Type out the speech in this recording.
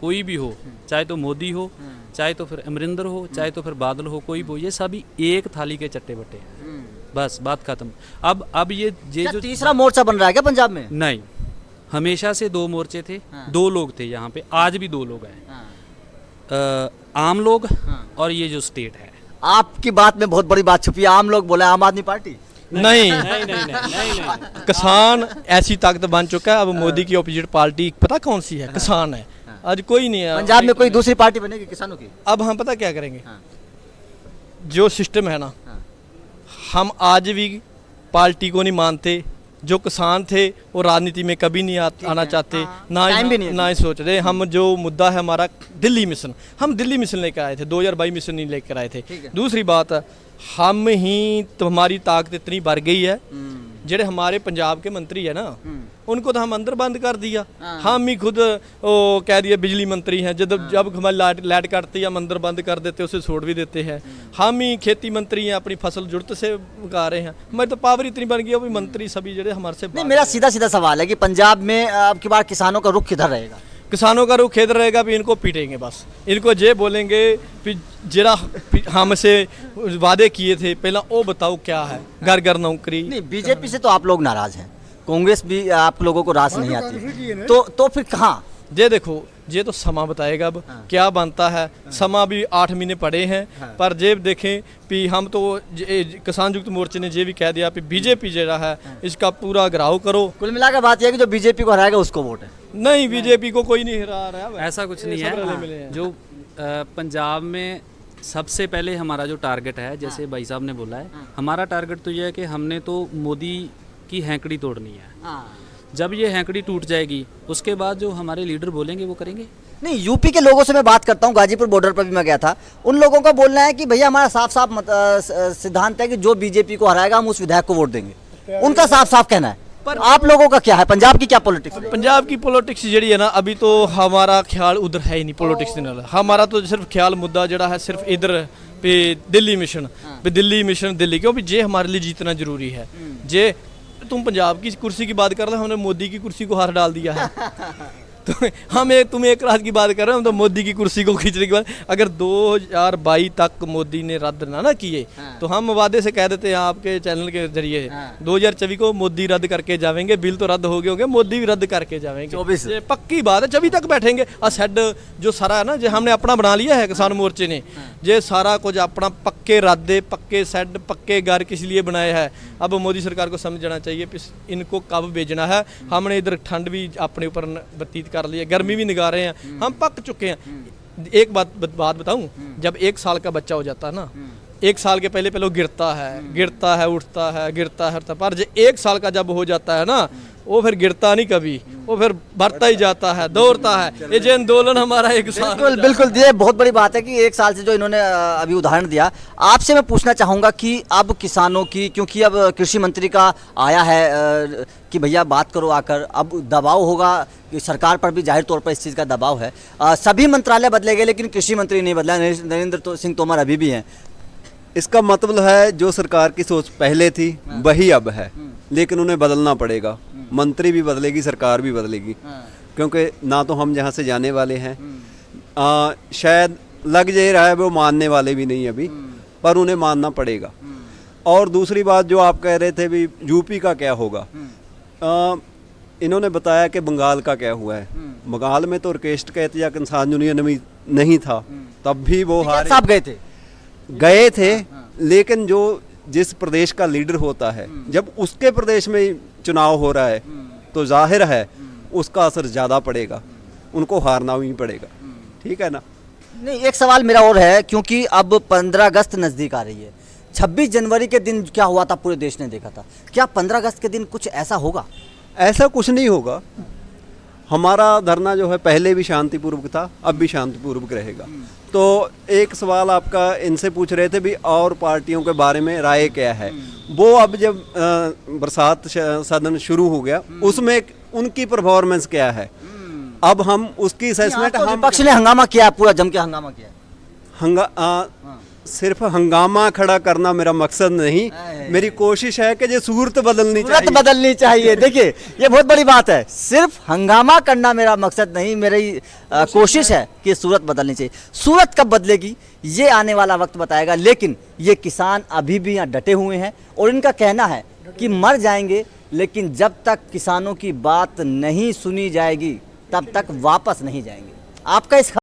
कोई भी हो, चाहे तो मोदी हो, चाहे तो फिर अमरिंदर हो, चाहे तो फिर बादल हो, कोई भी हो, ये सभी एक थाली के चट्टे बट्टे हैं। बस बात खत्म। अब ये क्या जो तीसरा मोर्चा बन रहा है क्या पंजाब में? नहीं, हमेशा से 2 मोर्चे थे, हाँ। 2 लोग थे यहाँ पे, आज भी 2 लोग हैं। हाँ। आम लोग हाँ। और ये जो स्टेट है। आपकी बात में बहुत बड़ी बात छुपी है। आम लोग बोले आम आदमी पार्टी। नहीं, नहीं। किसान ऐसी ताकत बन चुका है। अब मोदी की अपोजिट पार्टी पता कौन सी है? किसान है। आज कोई नहीं है पंजाब में कोई दूसरी पार्टी बनेगी किसानों की? अब हम पता क्या करेंगे, हाँ। जो सिस्टम है ना, हाँ। हम आज भी पार्टी को नहीं मानते। जो किसान थे वो राजनीति में कभी नहीं आना चाहते, ना टाइम भी नहीं है। ना ही सोच रहे। हम जो मुद्दा है हमारा दिल्ली मिशन, हम दिल्ली मिशन लेकर आए थे, 2022 मिशन नहीं लेकर आए थे। ठीक है। दूसरी बात, हम ही तो हमारी ताकत इतनी बढ़ गई है, जेडे हमारे पंजाब के मंत्री है ना, उनको तो हम अंदर बंद कर दिया। हाँ। हम ही खुद वो कह दिया बिजली मंत्री हैं, जब हमारी लाइट कटती है हम अंदर बंद कर देते, उसे छोड़ भी देते हैं। हम ही खेती मंत्री हैं, अपनी फसल जुड़त से उगा रहे हैं। हमारी तो पावर इतनी बन गई है, अभी मंत्री सभी जेडे हमारे से नहीं, मेरा सीधा सीधा सवाल है कि पंजाब में अब की बार किसानों का रुख किधर रहेगा? किसानों का रुख खेद रहेगा भी इनको पीटेंगे बस। इनको जे बोलेंगे भी जरा हमसे वादे किए थे पहला वो बताओ क्या है, घर घर नौकरी। नहीं, बीजेपी से तो आप लोग नाराज हैं, कांग्रेस भी आप लोगों को रास नहीं आती, तो फिर कहाँ? ये देखो, ये तो समा बताएगा अब क्या बनता है। समा भी 8 महीने पड़े हैं, पर जेब देखें भी हम तो किसान युक्त मोर्चे ने ये भी कह दिया कि बीजेपी जरा है इसका पूरा घराव करो। कुल मिलाकर बात यह है कि जो बीजेपी को हराएगा उसको वोट है। नहीं, बीजेपी को कोई नहीं हरा रहा है। ऐसा कुछ नहीं सब रले है। मिले हैं। जो पंजाब में सबसे पहले हमारा जो टारगेट है, जैसे भाई साहब ने बोला है, हमारा टारगेट तो ये है कि हमने तो मोदी की हैंकड़ी तोड़नी है। जब ये हैंकड़ी टूट जाएगी उसके बाद जो हमारे लीडर बोलेंगे वो करेंगे। नहीं, यूपी के लोगों से मैं बात करता हूँ, गाजीपुर बॉर्डर पर भी मैं गया था, उन लोगों का बोलना है कि भैया हमारा साफ साफ सिद्धांत है कि जो बीजेपी को हराएगा हम उस विधायक को वोट देंगे। उनका साफ साफ कहना है। पर आप लोगों का क्या है? पंजाब की क्या पॉलिटिक्स है? पंजाब की पॉलिटिक्स जड़ी है ना, अभी तो हमारा ख्याल उधर है ही नहीं पॉलिटिक्स के नाल। हमारा तो सिर्फ ख्याल मुद्दा जड़ा है सिर्फ इधर पे दिल्ली मिशन पे, दिल्ली मिशन दिल्ली, क्योंकि जे हमारे लिए जीतना जरूरी है। जे तुम पंजाब की कुर्सी की बात कर रहे हो, हमने मोदी की कुर्सी को हार डाल दिया है। तो तुम एक रात की बात कर रहे हो, हम तो मोदी की कुर्सी को खींचने के बाद अगर 2022 तक मोदी ने रद्द ना किए तो हम वादे से कह देते हैं आपके चैनल के जरिए 2024 को मोदी रद्द करके जाएंगे। बिल तो रद्द हो गए होंगे, मोदी भी रद्द करके जाएंगे। 24 ये पक्की बात है, 24 तक बैठेंगे। सेड जो सारा है ना, जो हमने अपना बना लिया है किसान मोर्चे ने, ये सारा कुछ अपना पक्के रादे, पक्के सेड, पक्के घर किस लिए बनाया है। अब मोदी सरकार को समझना चाहिए कि इनको कब भेजना है। हमने इधर ठंड भी अपने ऊपर व्यतीत कर लिया, गर्मी भी निगाह रहे हैं, हम पक चुके हैं। एक बात बताऊं, जब 1 साल का बच्चा हो जाता है ना, 1 साल के पहले वो गिरता है, उठता है, पर जो 1 साल का जब हो जाता है ना, वो फिर गिरता नहीं कभी, वो फिर बढ़ता ही जाता है, दौड़ता है। ये जो आंदोलन हमारा 1 साल, बिल्कुल बिल्कुल, ये बहुत बड़ी बात है कि 1 साल से जो इन्होंने अभी उदाहरण दिया। आपसे मैं पूछना चाहूँगा कि अब किसानों की, क्योंकि अब कृषि मंत्री का आया है कि भैया बात करो आकर, अब दबाव होगा कि सरकार पर भी जाहिर तौर पर इस चीज़ का दबाव है। सभी मंत्रालय बदले गए लेकिन कृषि मंत्री नहीं बदला, नरेंद्र सिंह तोमर अभी भी हैं। इसका मतलब है जो सरकार की सोच पहले थी वही अब है, लेकिन उन्हें बदलना पड़ेगा। मंत्री भी बदलेगी, सरकार भी बदलेगी, क्योंकि ना तो हम जहाँ से जाने वाले हैं, शायद लग जा रहा है वो मानने वाले भी नहीं अभी, पर उन्हें मानना पड़ेगा। और दूसरी बात जो आप कह रहे थे भी यूपी का क्या होगा, इन्होंने बताया कि बंगाल का क्या हुआ है। बंगाल में तो ऑर्केस्ट्रा का एहतजाज किसान यूनियन में नहीं था, तब भी वो हारे, साहब गए थे। लेकिन जो जिस प्रदेश का लीडर होता है, जब उसके प्रदेश में चुनाव हो रहा है तो जाहिर है उसका असर ज़्यादा पड़ेगा, उनको हारना ही पड़ेगा। ठीक है ना? नहीं, एक सवाल मेरा और है, क्योंकि अब 15 अगस्त नज़दीक आ रही है। 26 जनवरी के दिन क्या हुआ था पूरे देश ने देखा था, क्या 15 अगस्त के दिन कुछ ऐसा होगा? ऐसा कुछ नहीं होगा। हमारा धरना जो है पहले भी शांतिपूर्वक था, अब भी शांतिपूर्वक रहेगा। तो एक सवाल आपका इनसे पूछ रहे थे भी और पार्टियों के बारे में राय क्या है, वो अब जब बरसात सदन शुरू हो गया उसमें उनकी परफॉर्मेंस क्या है, अब हम उसकी असेसमेंट, हम विपक्ष ने हंगामा किया, पूरा जम के हंगामा किया। सिर्फ हंगामा खड़ा करना मेरा मकसद नहीं, मेरी कोशिश है कि ये सूरत बदलनी सूरत चाहिए। बदलनी चाहिए। देखिए ये बहुत बड़ी बात है, सिर्फ हंगामा करना मेरा मकसद नहीं, मेरी कोशिश है कि सूरत बदलनी चाहिए। सूरत कब बदलेगी ये आने वाला वक्त बताएगा, लेकिन ये किसान अभी भी यहाँ डटे हुए हैं और इनका कहना है कि मर जाएंगे, लेकिन जब तक किसानों की बात नहीं सुनी जाएगी तब तक वापस नहीं जाएंगे। आपका इस